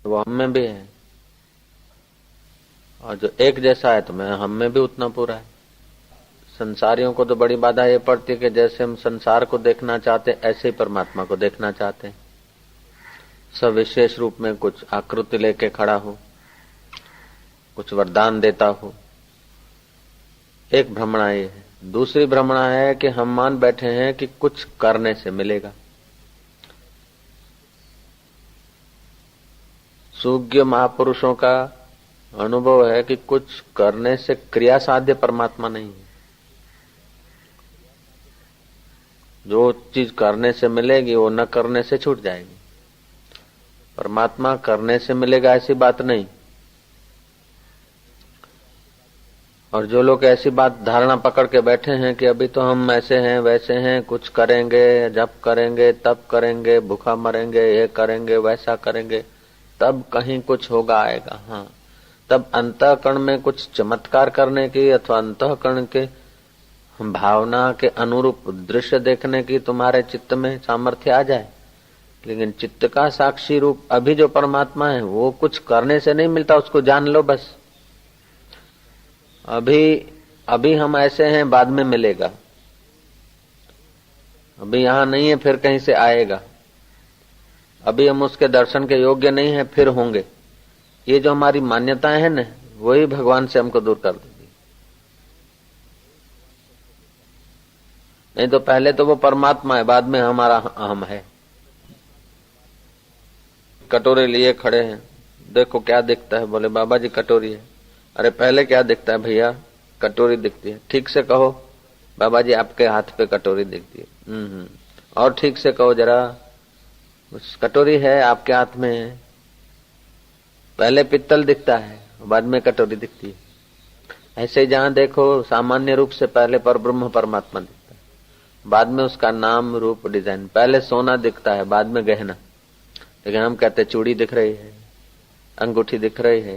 वो हम में भी है, और जो एक जैसा है तो मैं हम में भी उतना पूरा है। संसारियों को तो बड़ी बाधा ये पड़ती है कि जैसे हम संसार को देखना चाहते ऐसे ही परमात्मा को देखना चाहते हैं। सब विशेष रूप में कुछ आकृति लेके खड़ा हो, कुछ वरदान देता हो। एक भ्रमणा ये है। दूसरी भ्रमणा है कि हम मान बैठे हैं कि कुछ करने से मिलेगा। सूज्ञ महापुरुषों का अनुभव है कि कुछ करने से क्रिया साध्य परमात्मा नहीं है। जो चीज करने से मिलेगी वो न करने से छूट जाएगी। परमात्मा करने से मिलेगा ऐसी बात नहीं। और जो लोग ऐसी बात धारणा पकड़ के बैठे हैं कि अभी तो हम ऐसे हैं वैसे हैं, कुछ करेंगे, जब करेंगे तब करेंगे, भूखा मरेंगे, ये करेंगे वैसा करेंगे, तब कहीं कुछ होगा आएगा। हाँ, तब अंतःकरण में कुछ चमत्कार करने की अथवा अंतःकरण के भावना के अनुरूप दृश्य देखने की तुम्हारे चित्त में सामर्थ्य आ जाए। लेकिन चित्त का साक्षी रूप अभी जो परमात्मा है वो कुछ करने से नहीं मिलता, उसको जान लो बस। अभी हम ऐसे हैं, बाद में मिलेगा। अभी यहां नहीं है, फिर कहीं से आएगा। अभी हम उसके दर्शन के योग्य नहीं है, फिर होंगे। ये जो हमारी मान्यताएं हैं ना, वही भगवान से हमको दूर कर देगी। नहीं तो पहले तो वो परमात्मा है, बाद में हमारा अहम है। कटोरे लिए खड़े हैं, देखो क्या दिखता है? बोले बाबा जी कटोरी है। अरे पहले क्या दिखता है भैया? कटोरी दिखती है। ठीक से कहो बाबा जी आपके हाथ पे कटोरी दिखती है। और ठीक से कहो जरा, उस कटोरी है आपके हाथ में। पहले पित्तल दिखता है, बाद में कटोरी दिखती है। ऐसे जहां देखो सामान्य रूप से पहले पर ब्रह्म परमात्मा दिखता है, बाद में उसका नाम रूप डिजाइन। पहले सोना दिखता है, बाद में गहना। लेकिन हम कहते चूड़ी दिख रही है, अंगूठी दिख रही है।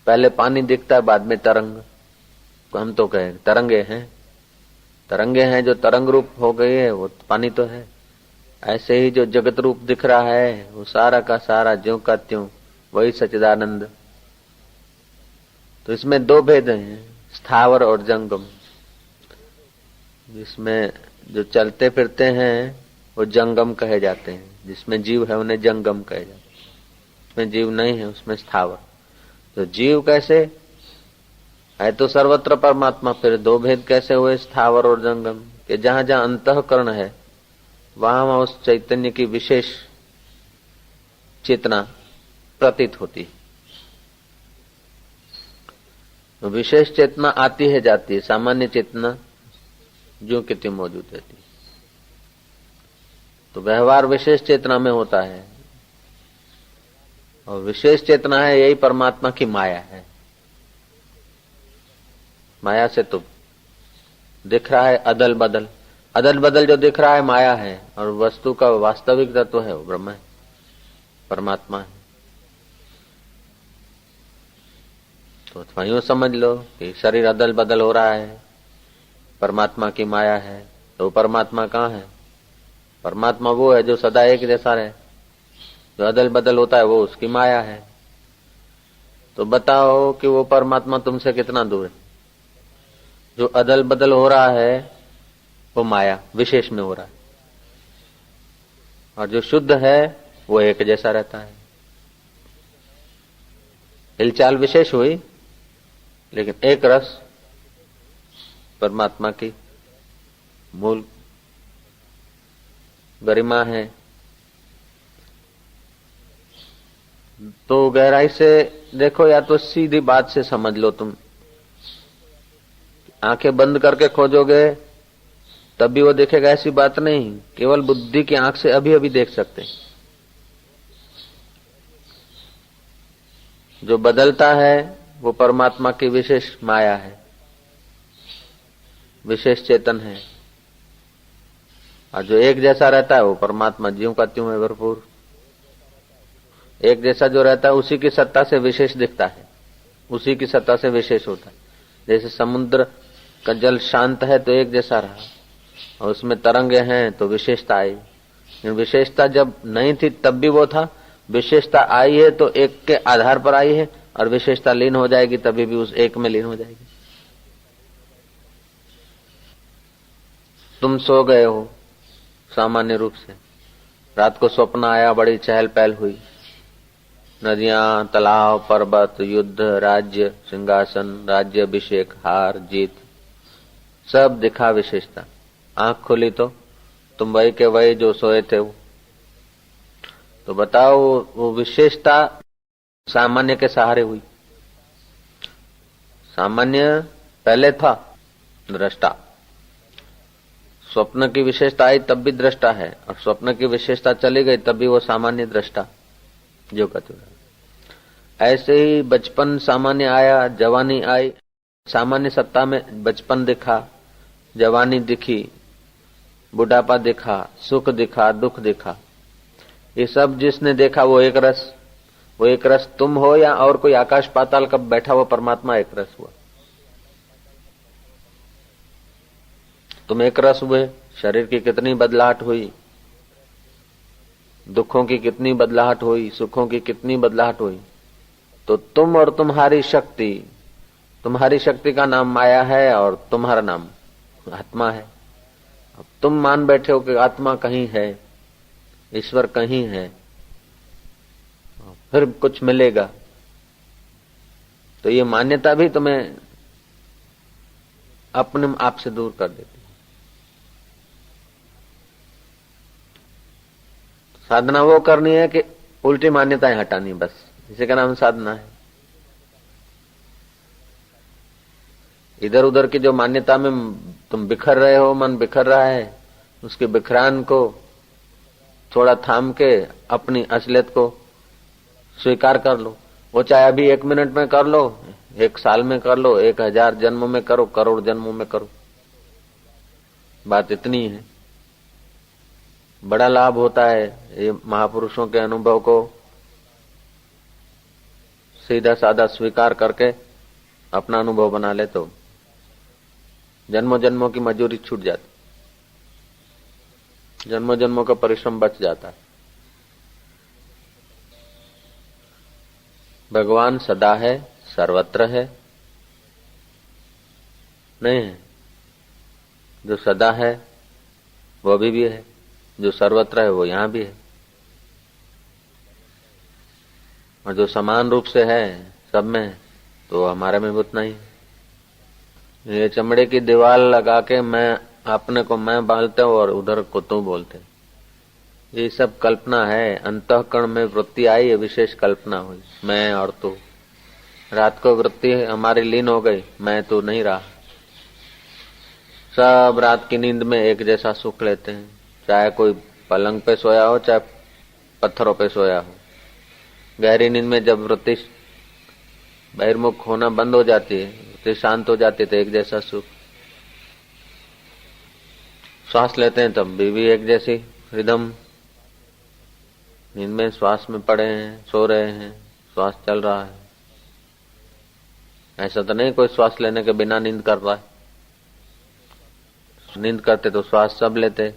पहले पानी दिखता है, बाद में तरंग। हम तो कहें तरंगे हैं जो तरंग रूप हो गई है, वो पानी तो है। ऐसे ही जो जगत रूप दिख रहा है वो सारा का सारा ज्यों का त्यों वही सच्चिदानंद। तो इसमें दो भेद हैं, स्थावर और जंगम। जिसमें जो चलते फिरते हैं वो जंगम कहे जाते हैं, जिसमें जीव है उन्हें जंगम कहे जाते हैं। उसमें जीव नहीं है, उसमें स्थावर। तो जीव कैसे है? तो सर्वत्र परमात्मा। फिर दो भेद कैसे हुए, स्थावर और जंगम? कि जहां जहां अंतःकरण है वहां वहां उस चैतन्य की विशेष चेतना प्रतीत होती है। तो विशेष चेतना आती है जाती है, सामान्य चेतना जो कि त्यों मौजूद रहती है। तो व्यवहार विशेष चेतना में होता है, और विशेष चेतना है यही परमात्मा की माया है। माया से तो दिख रहा है अदल बदल। अदल बदल जो दिख रहा है माया है, और वस्तु का वास्तविक तत्व है वो ब्रह्म है, परमात्मा है। तो यूं समझ लो कि शरीर अदल बदल हो रहा है, परमात्मा की माया है। तो परमात्मा कहाँ है? परमात्मा वो है जो सदा एक जैसा रहे। जो अदल बदल होता है वो उसकी माया है। तो बताओ कि वो परमात्मा तुमसे कितना दूर है? जो अदल बदल हो रहा है वो माया विशेष में हो रहा है, और जो शुद्ध है वो एक जैसा रहता है। हिलचाल विशेष हुई, लेकिन एक रस परमात्मा की मूल गरिमा है। तो गहराई से देखो, या तो सीधी बात से समझ लो। तुम आंखें बंद करके खोजोगे तब भी वो देखेगा, ऐसी बात नहीं। केवल बुद्धि की आंख से अभी अभी देख सकते हैं। जो बदलता है वो परमात्मा की विशेष माया है, विशेष चेतन है। और जो एक जैसा रहता है वो परमात्मा ज्यों का त्यों है, भरपूर। एक जैसा जो रहता है उसी की सत्ता से विशेष दिखता है, उसी की सत्ता से विशेष होता है। जैसे समुद्र का जल शांत है तो एक जैसा रहा, और उसमें तरंगे हैं तो विशेषता आई। विशेषता जब नहीं थी तब भी वो था, विशेषता आई है तो एक के आधार पर आई है, और विशेषता लीन हो जाएगी तभी भी उस एक में लीन हो जाएगी। तुम सो गए हो सामान्य रूप से, रात को स्वप्न आया, बड़ी चहल पहल हुई, नदियां, तालाब, पर्वत, युद्ध, राज्य, सिंहासन, राज्य अभिषेक, हार जीत, सब दिखा विशेषता। आंख खुली तो तुम वही के वही जो सोए थे वो। तो बताओ वो विशेषता सामान्य के सहारे हुई। सामान्य पहले था दृष्टा, स्वप्न की विशेषता आई तब भी दृष्टा है, और स्वप्न की विशेषता चली गई तब भी वो सामान्य दृष्टा जो कहते। ऐसे ही बचपन सामान्य आया, जवानी आई, सामान्य सत्ता में बचपन दिखा, जवानी दिखी, बुढ़ापा दिखा, सुख दिखा, दुख दिखा। ये सब जिसने देखा वो एक रस, वो एक रस तुम हो या और कोई आकाश पाताल का बैठा हुआ परमात्मा एक रस हुआ। तुम एक रस हुए। शरीर की कितनी बदलाहट हुई, दुखों की कितनी बदलाहट हुई, सुखों की कितनी बदलाहट हुई, तो तुम और तुम्हारी शक्ति का नाम माया है और तुम्हारा नाम आत्मा है। अब तुम मान बैठे हो कि आत्मा कहीं है, ईश्वर कहीं है, फिर कुछ मिलेगा, तो ये मान्यता भी तुम्हें अपने आप से दूर कर देती। साधना वो करनी है कि उल्टी मान्यताएं हटानी, बस इसी का नाम साधना है। इधर उधर की जो मान्यता में तुम बिखर रहे हो, मन बिखर रहा है, उसके बिखरान को थोड़ा थाम के अपनी असलियत को स्वीकार कर लो। वो चाहे अभी 1 मिनट में कर लो, 1 साल में कर लो, 1000 जन्मों में करो, करोड़ जन्मों में करो, बात इतनी है। बड़ा लाभ होता है ये महापुरुषों के अनुभव को सीधा साधा स्वीकार करके अपना अनुभव बना ले तो जन्मों जन्मों की मजूरी छूट जाती, जन्मों जन्मों का परिश्रम बच जाता है। भगवान सदा है, सर्वत्र है नहीं है। जो सदा है वो अभी भी है, जो सर्वत्र है वो यहां भी है, और जो समान रूप से है सब में, तो हमारे में भी उतना ही। ये चमड़े की दीवार लगा के मैं अपने को मैं बोलते हूँ और उधर को तू बोलते, ये सब कल्पना है। अंतःकरण में वृत्ति आई, ये विशेष कल्पना हुई, मैं और तू। रात को वृत्ति हमारी लीन हो गई, मैं तू नहीं रहा। सब रात की नींद में एक जैसा सुख लेते हैं, चाहे कोई पलंग पे सोया हो, चाहे पत्थरों पे सोया हो। गहरी नींद में जब वृत्ति बहिर्मुख होना बंद हो जाती है, वृत्ति शांत हो जाती है, तो एक जैसा सुख। श्वास लेते हैं तब भी एक जैसी रिदम। नींद में श्वास में पड़े हैं, सो रहे हैं, श्वास चल रहा है। ऐसा तो नहीं कोई श्वास लेने के बिना नींद कर रहा है। नींद करते तो श्वास सब लेते,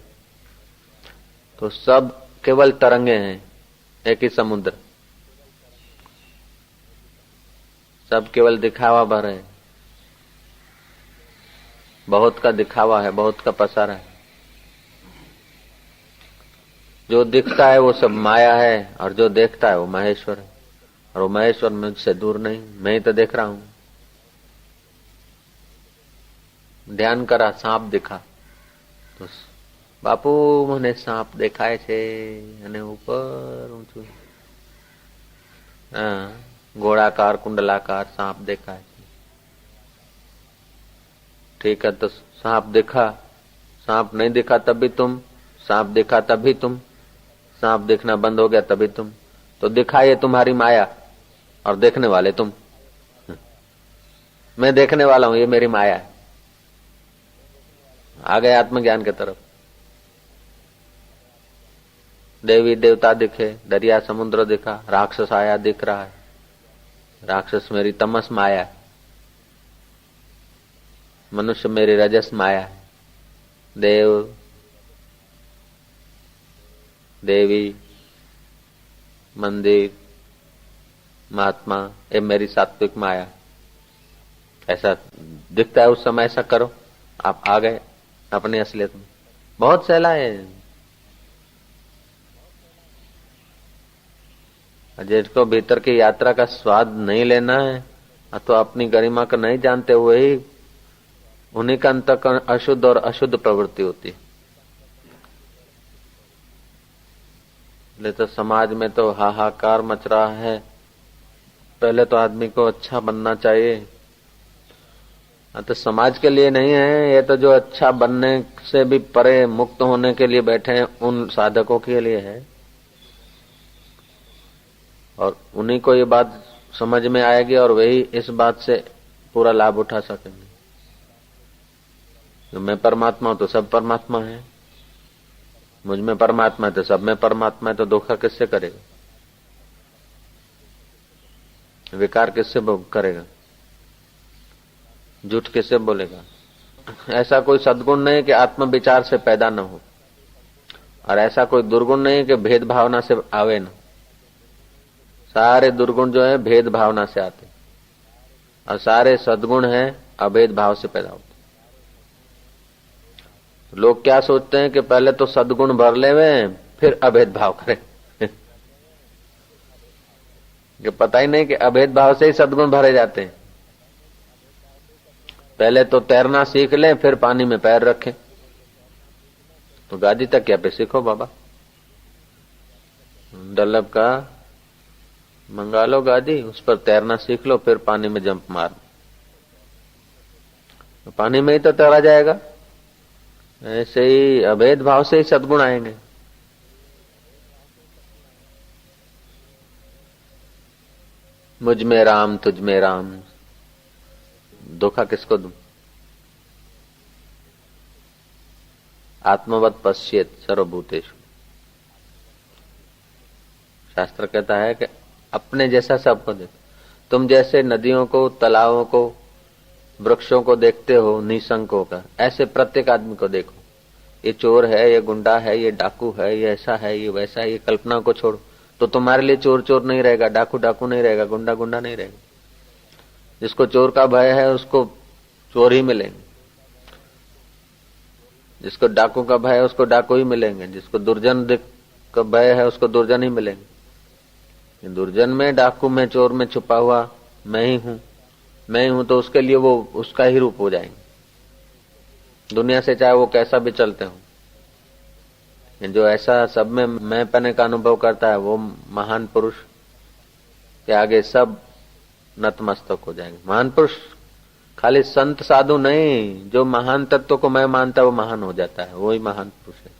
तो सब केवल तरंगे हैं, एक ही समुद्र। सब केवल दिखावा भर है, बहुत का दिखावा है, बहुत का पसारा है। जो दिखता है वो सब माया है, और जो देखता है वो महेश्वर है, और वो महेश्वर मुझसे दूर नहीं, मैं ही तो देख रहा हूं। ध्यान करा, सांप दिखा तो बापू મને સાપ દેખાય છે અને ઉપર ઊંચું गोलाकार कुंडलाकार सांप देखा है। ठीक है, तो सांप दिखा, सांप नहीं दिखा तब भी तुम, सांप दिखा तब भी तुम, सांप देखना बंद हो गया तभी तुम। तो दिखा ये तुम्हारी माया और देखने वाले तुम। मैं देखने वाला हूं, ये मेरी माया है। आ गए आत्मज्ञान की तरफ। देवी देवता दिखे, दरिया समुद्र दिखा, राक्षस आया दिख रहा है, राक्षस मेरी तमस माया है, मनुष्य मेरी रजस माया है, देव देवी मंदिर, महात्मा, ये मेरी सात्विक माया, ऐसा दिखता है उस समय। ऐसा करो, आप आ गए अपनी असलियत में। बहुत सहला है। जिसको भीतर की यात्रा का स्वाद नहीं लेना है, तो अपनी गरिमा को नहीं जानते, वही उन्हीं का अंतःकरण अशुद्ध और अशुद्ध प्रवृत्ति होती है। इसलिए तो समाज में तो हाहाकार मच रहा है। पहले तो आदमी को अच्छा बनना चाहिए। तो समाज के लिए नहीं है ये, तो जो अच्छा बनने से भी परे मुक्त होने के लिए बैठे हैं उन साधकों के लिए है। और उन्हीं को ये बात समझ में आएगी और वही इस बात से पूरा लाभ उठा सकेंगे। तो मैं परमात्मा हूं तो सब परमात्मा है, मुझ में परमात्मा है तो सब में परमात्मा है, तो धोखा किससे करेगा? विकार किससे करेगा? झूठ किससे बोलेगा? ऐसा कोई सद्गुण नहीं कि आत्म विचार से पैदा न हो, और ऐसा कोई दुर्गुण नहीं कि भेद भावना से आवे न। सारे दुर्गुण जो है भेद भावना से आते, और सारे सद्गुण है अभेद भाव से पैदा होते। लोग क्या सोचते हैं कि पहले तो सद्गुण भर लेवे फिर अभेद भाव करें। ये पता ही नहीं कि अभेद भाव से ही सद्गुण भरे जाते हैं। पहले तो तैरना सीख लें फिर पानी में पैर रखें। तो गादी तक क्या पे सीखो बाबा, डल्लब का मंगा लो गादी, उस पर तैरना सीख लो, फिर पानी में जंप मार, तो पानी में ही तो तैरा जाएगा। ऐसे ही अभेद भाव से ही सद्गुण आएंगे। मुझ में राम तुझ में राम, धोखा किसको दूं? आत्मवत पश्येत सर्वभूतेषु। शास्त्र कहता है कि अपने जैसा सबको देखो। तुम जैसे नदियों को, तालाबों को, वृक्षों को देखते हो निसंक होकर, ऐसे प्रत्येक आदमी को देखो। ये चोर है, ये गुंडा है, ये डाकू है, ये ऐसा है, ये वैसा है, ये कल्पना को छोड़ो तो तुम्हारे लिए चोर चोर नहीं रहेगा, डाकू डाकू नहीं रहेगा, गुंडा गुंडा नहीं रहेगा। जिसको चोर का भय है उसको चोर ही मिलेंगे, जिसको डाकू का भय है उसको डाकू ही मिलेंगे, जिसको दुर्जन का भय है उसको दुर्जन ही मिलेंगे। दुर्जन में, डाकू में, चोर में छुपा हुआ मैं ही हूं, तो उसके लिए वो उसका ही रूप हो जाएंगे दुनिया से, चाहे वो कैसा भी चलते हो। जो ऐसा सब में मैं पने का अनुभव करता है वो महान पुरुष के आगे सब नतमस्तक हो जाएंगे। महान पुरुष खाली संत साधु नहीं, जो महान तत्व को मैं मानता है वो महान हो जाता है, वही महान पुरुष है।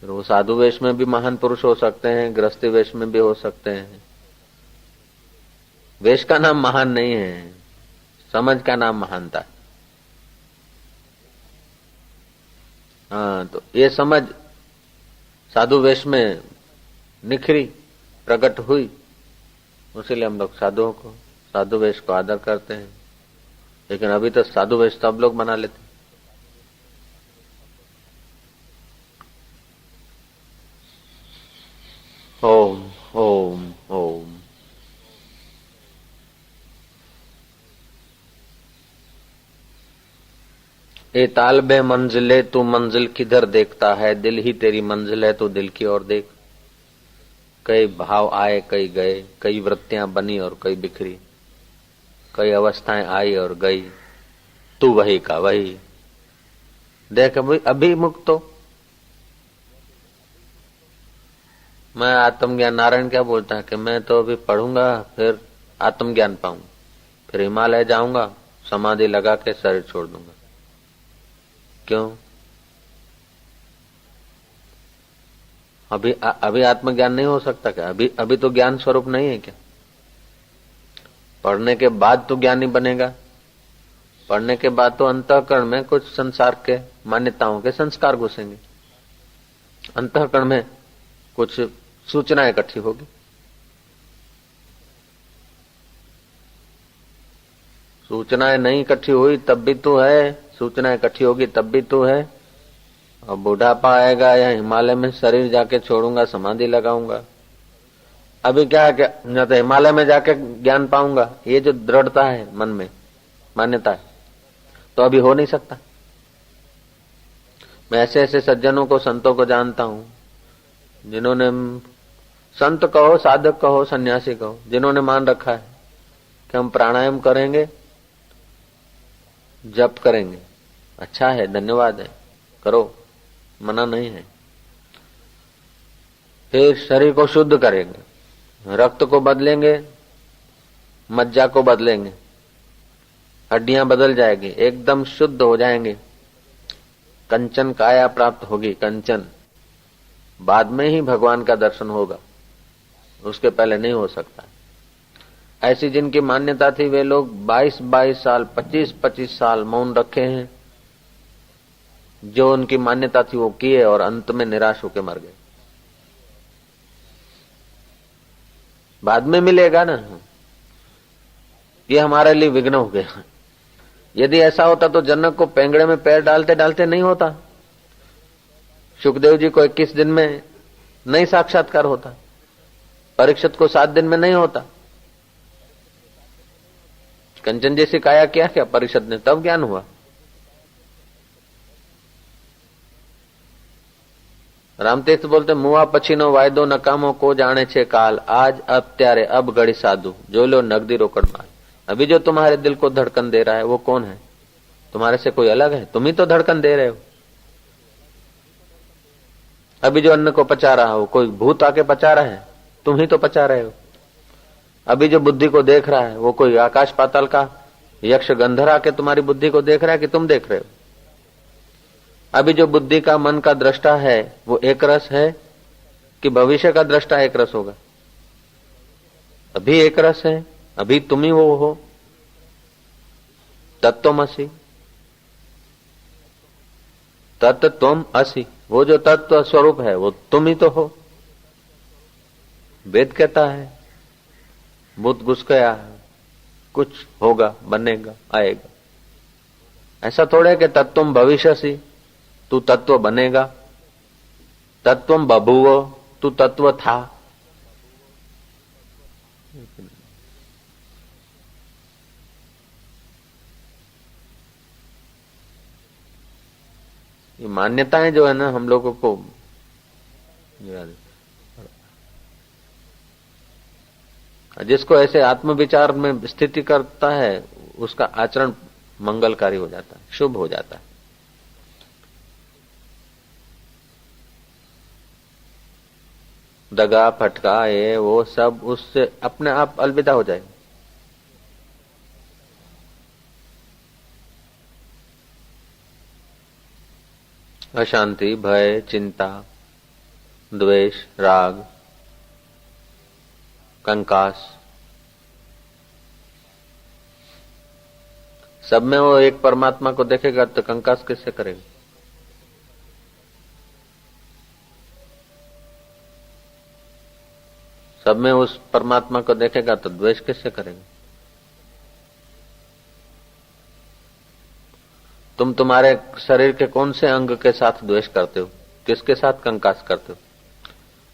वो साधु वेश में भी महान पुरुष हो सकते हैं, गृहस्थी वेश में भी हो सकते हैं। वेश का नाम महान नहीं है, समझ का नाम महानता है। हाँ, तो ये समझ साधु वेश में निखरी, प्रकट हुई, उसीलिए हम लोग साधु वेश को आदर करते हैं। लेकिन अभी तो साधु वेश सब लोग बना लेते। ओम ओम ओम। ए तालबे मंजिले तू मंजिल किधर देखता है, दिल ही तेरी मंजिल है, तू दिल की ओर देख। कई भाव आए कई गए, कई वृत्तियां बनी और कई बिखरी, कई अवस्थाएं आई और गई, तू वही का वही। देख अभी मुक्त हो। मैं आत्मज्ञान, नारायण क्या बोलता है कि मैं तो अभी पढ़ूंगा फिर आत्मज्ञान पाऊंगा, फिर हिमालय जाऊंगा, समाधि लगा के शरीर छोड़ दूंगा। क्यों? अभी आत्मज्ञान नहीं हो सकता क्या? अभी तो ज्ञान स्वरूप नहीं है क्या? पढ़ने के बाद तो ज्ञानी बनेगा। पढ़ने के बाद तो अंतःकरण में कुछ संसार के मान्यताओं के संस्कार घुसेंगे, अंतःकरण में कुछ सूचना इकट्ठी होगी। सूचनाएं नहीं इकट्ठी हुई तब भी तू है, सूचना इकट्ठी होगी तब भी तू है। और बुढ़ापा आएगा या हिमालय में शरीर जाके छोड़ूंगा, समाधि लगाऊंगा। अभी क्या है, क्या न तो हिमालय में जाके ज्ञान पाऊंगा, ये जो दृढ़ता है मन में, मान्यता है, तो अभी हो नहीं सकता। मैं ऐसे ऐसे सज्जनों को, संतों को जानता हूं, जिन्होंने, संत कहो, साधक कहो, सन्यासी कहो, जिन्होंने मान रखा है कि हम प्राणायाम करेंगे, जप करेंगे, अच्छा है, धन्यवाद है, करो, मना नहीं है। फिर शरीर को शुद्ध करेंगे, रक्त को बदलेंगे, मज्जा को बदलेंगे, हड्डियां बदल जाएगी, एकदम शुद्ध हो जाएंगे, कंचन काया प्राप्त होगी। कंचन बाद में ही भगवान का दर्शन होगा, उसके पहले नहीं हो सकता। ऐसी जिनकी मान्यता थी, वे लोग 22-22 साल, 25-25 साल मौन रखे हैं। जो उनकी मान्यता थी वो किए और अंत में निराश होकर मर गए। बाद में मिलेगा ना, ये हमारे लिए विघ्न हो गया। यदि ऐसा होता तो जनक को पेंगड़े में पैर डालते डालते नहीं होता, सुखदेव जी को 21 दिन में नहीं साक्षात्कार होता, परीक्षित को 7 दिन में नहीं होता। कंचन जैसी काया किया क्या परीक्षित ने, तब ज्ञान हुआ। रामतीर्थ बोलते, मुआ पछीनो वायदो नकामो को जाने छे काल, आज अब त्यारे अब घड़ी साधु, जो लो नगदी रोकड़ माल। अभी जो तुम्हारे दिल को धड़कन दे रहा है वो कौन है? तुम्हारे से कोई अलग है? तुम ही तो धड़कन दे रहे हो। अभी जो अन्न को पचा रहा हो, कोई भूत आके पचा रहा है? तुम ही तो पचा रहे हो। अभी जो बुद्धि को देख रहा है, वो कोई आकाश पाताल का यक्ष गंधर आके तुम्हारी बुद्धि को देख रहा है कि तुम देख रहे हो? अभी जो बुद्धि का, मन का दृष्टा है, वो एक रस है कि भविष्य का दृष्टा एक रस होगा? अभी एक रस है, अभी तुम ही वो हो। तत्वमसि, तत्त्वम असि, वो जो तत्व स्वरूप है वो तुम ही तो हो। वेद कहता है, भूत घुस गया है, कुछ होगा, बनेगा, आएगा। ऐसा थोड़े कि तत्वम भविष्यसि, तू तत्व बनेगा। तत्वम बभूव, तू तत्व था। ये मान्यताएं जो है ना, हम लोगों को जिसको ऐसे आत्मविचार में स्थिति करता है, उसका आचरण मंगलकारी हो जाता है, शुभ हो जाता है। दगा फटका ये वो सब उससे अपने आप अलविदा हो जाएगा। अशांति, भय, चिंता, द्वेष, राग, कंकास, सब में वो एक परमात्मा को देखेगा तो कंकास किससे करेगा? सब में उस परमात्मा को देखेगा तो द्वेष किससे करेगा? तुम तुम्हारे शरीर के कौन से अंग के साथ द्वेष करते हो? किसके साथ कंकास करते हो?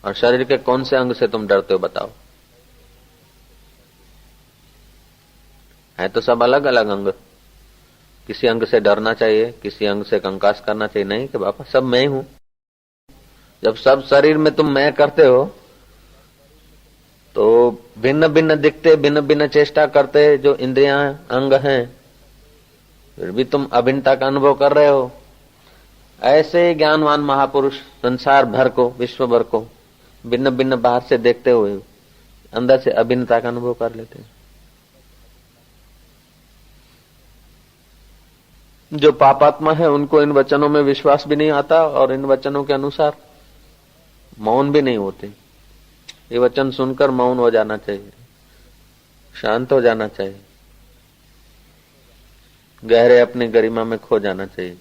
और शरीर के कौन से अंग से तुम डरते हो? बताओ। है तो सब अलग अलग अंग। किसी अंग से डरना चाहिए, किसी अंग से कंकास करना चाहिए? नहीं कि बापा सब मैं ही हूं। जब सब शरीर में तुम मैं करते हो तो भिन्न भिन्न दिखते, भिन्न भिन्न चेष्टा करते जो इंद्रियां अंग हैं, फिर भी तुम अभिन्नता का अनुभव कर रहे हो। ऐसे ज्ञानवान महापुरुष संसार भर को, विश्व भर को भिन्न भिन्न बाहर से देखते हुए अंदर से अभिन्नता का अनुभव कर लेते हैं। जो पापात्मा है उनको इन वचनों में विश्वास भी नहीं आता और इन वचनों के अनुसार मौन भी नहीं होते। ये वचन सुनकर मौन हो जाना चाहिए, शांत हो जाना चाहिए, गहरे अपनी गरिमा में खो जाना चाहिए।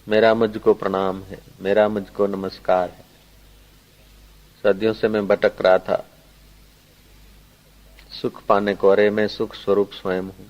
मेरा मुझको प्रणाम है, मेरा मुझको नमस्कार है। सदियों से मैं भटक रहा था सुख पाने को, अरे मैं सुख स्वरूप स्वयं हूं। . 。 . 。 . . . . . . . . . . . . . . . . . . . . . . . . . . . . . . . . . . . . . 。 . . . . 。 . . . . . 。 . . 。 . . 。 .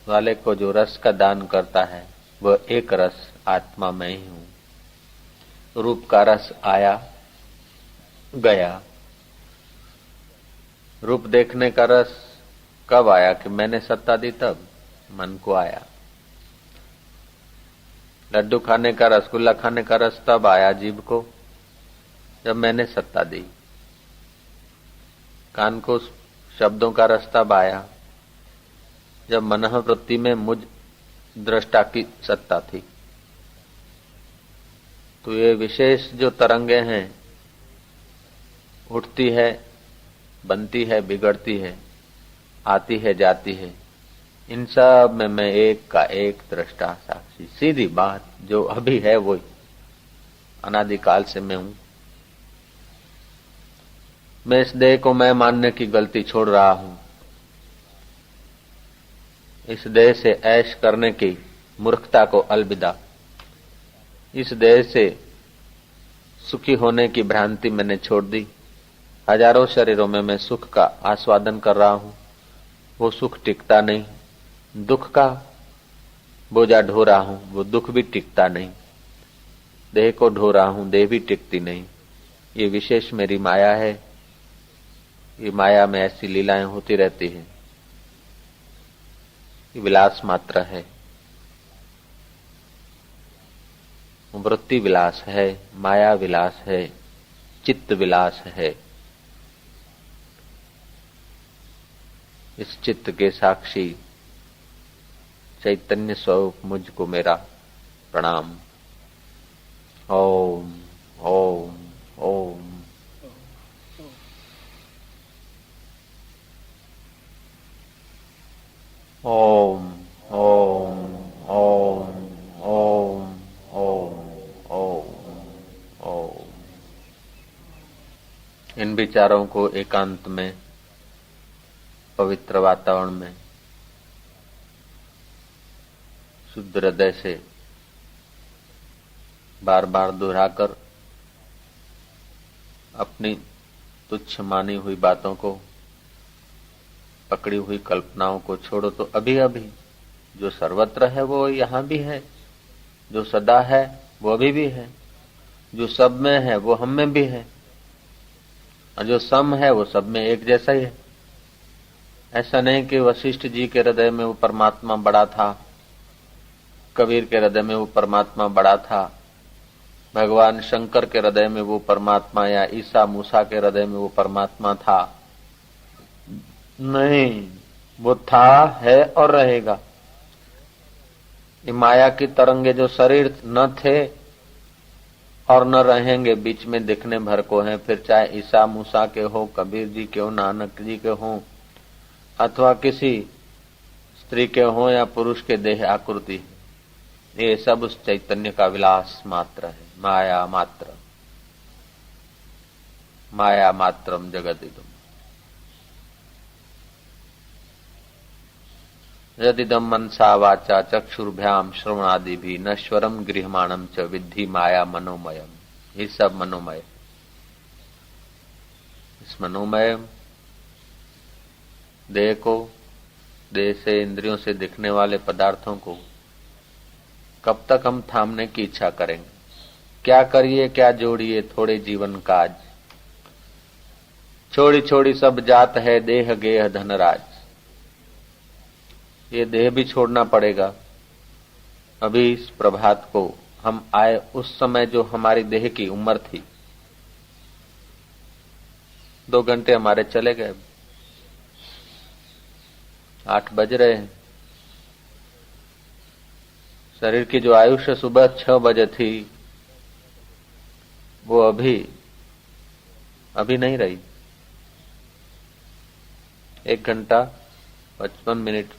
वाले को जो रस का दान करता है वह एक रस आत्मा में ही हूं। रूप का रस आया गया। रूप देखने का रस कब आया कि मैंने सत्ता दी, तब मन को आया। लड्डू खाने का, रसगुल्ला खाने का रस तब आया जीभ को जब मैंने सत्ता दी। कान को शब्दों का रस तब आया जब मनःवृत्ति में मुझ दृष्टा की सत्ता थी। तो ये विशेष जो तरंगे हैं, उठती है, बनती है, बिगड़ती है, आती है, जाती है, इन सब में मैं एक का एक दृष्टा साक्षी। सीधी बात, जो अभी है वो अनादिकाल से मैं हूं। मैं इस देह को मैं मानने की गलती छोड़ रहा हूं। इस देह से ऐश करने की मूर्खता को अलविदा। इस देह से सुखी होने की भ्रांति मैंने छोड़ दी। हजारों शरीरों में मैं सुख का आस्वादन कर रहा हूं, वो सुख टिकता नहीं। दुख का बोझा ढो रहा हूं, वो दुख भी टिकता नहीं। देह को ढो रहा हूं, देह भी टिकती नहीं। ये विशेष मेरी माया है। ये माया में ऐसी लीलाएं होती रहती हैं। ये विलास मात्र है, वृत्ति विलास है, माया विलास है, चित्त विलास है। इस चित्त के साक्षी चैतन्य स्वरूप मुझको मेरा प्रणाम। ओम ओम ओम। ओम ओम ओम ओम ओम ओम ओम। इन विचारों को एकांत में, पवित्र वातावरण में, शुद्ध हृदय से बार बार दोहराकर अपनी तुच्छ मानी हुई बातों को, पकड़ी हुई कल्पनाओं को छोड़ो तो अभी अभी जो सर्वत्र है वो यहाँ भी है, जो सदा है वो अभी भी है, जो सब में है वो हम में भी है, और जो सम है वो सब में एक जैसा ही है। ऐसा नहीं कि वशिष्ठ जी के हृदय में वो परमात्मा बड़ा था, कबीर के हृदय में वो परमात्मा बड़ा था, भगवान शंकर के हृदय में वो परमात्मा या ईसा मूसा के हृदय में वो परमात्मा था। नहीं, वो था, है और रहेगा। ये माया की तरंगे जो शरीर न थे और न रहेंगे, बीच में दिखने भर को हैं, फिर चाहे ईसा मूसा के हो, कबीर जी के हो, नानक जी के हो, अथवा किसी स्त्री के हो या पुरुष के देह आकृति, ये सब उस चैतन्य का विलास मात्र है। माया मात्र, माया मात्रम जगदिदम। यदिदम मनसा वाचा चक्षुर्भ्याम श्रवणादि भी नश्वरम गृहमाणम च विद्धि माया मनोमयम। ये सब मनोमय। इस मनोमय देह को, देह से इंद्रियों से दिखने वाले पदार्थों को कब तक हम थामने की इच्छा करेंगे? क्या करिए क्या जोड़िए थोड़े जीवन काज, छोड़ी छोड़ी सब जात है देह गेह धनराज। ये देह भी छोड़ना पड़ेगा। अभी इस प्रभात को हम आए उस समय जो हमारी देह की उम्र थी, 2 घंटे हमारे चले गए, 8 बज रहे हैं। शरीर की जो आयुष्य सुबह 6 बजे थी वो अभी नहीं रही। 1 घंटा 55 मिनट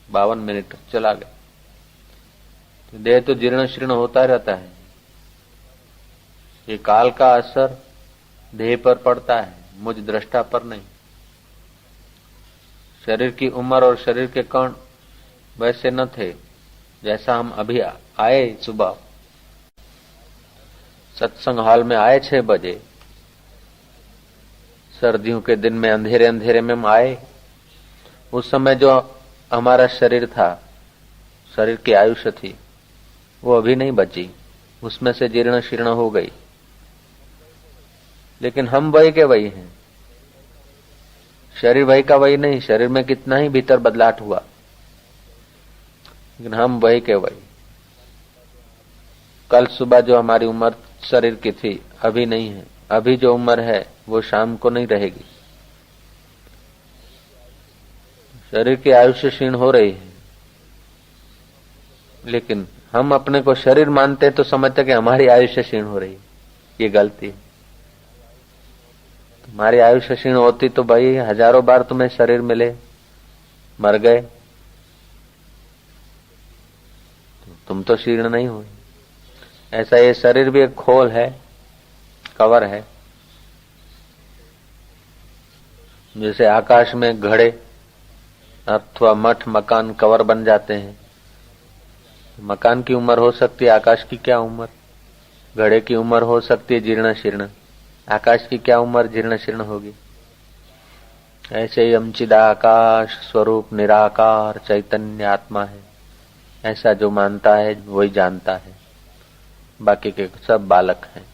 52 मिनट चला गया। तो देह तो जीर्ण शीर्ण होता रहता है। ये काल का असर देह पर पड़ता है, मुझ दृष्टा पर नहीं। शरीर की उम्र और शरीर के कण वैसे न थे जैसा हम अभी आए। सुबह सत्संग हॉल में आए 6 बजे, सर्दियों के दिन में अंधेरे अंधेरे में हम आए। उस समय जो हमारा शरीर था, शरीर की आयुष्य थी, वो अभी नहीं बची, उसमें से जीर्ण शीर्ण हो गई, लेकिन हम वही के वही हैं। शरीर वही का वही नहीं, शरीर में कितना ही भीतर बदलाव हुआ, लेकिन हम वही के वही। कल सुबह जो हमारी उम्र शरीर की थी अभी नहीं है, अभी जो उम्र है वो शाम को नहीं रहेगी। शरीर की आयुष्य क्षीण हो रही है, लेकिन हम अपने को शरीर मानते तो समझते कि हमारी आयुष्य क्षीण हो रही है। ये गलती है। तुम्हारी आयुष्य क्षीण होती तो भाई हजारों बार तुम्हें शरीर मिले, मर गए, तुम तो क्षीण नहीं हुए। ऐसा ये शरीर भी एक खोल है, कवर है। जैसे आकाश में घड़े अथवा मठ मकान कवर बन जाते हैं। मकान की उम्र हो सकती है, आकाश की क्या उम्र। घड़े की उम्र हो सकती है जीर्ण शीर्ण, आकाश की क्या उम्र जीर्ण शीर्ण होगी। ऐसे ही हम चिदाकाश स्वरूप निराकार चैतन्य आत्मा है, ऐसा जो मानता है वही जानता है, बाकी के सब बालक हैं।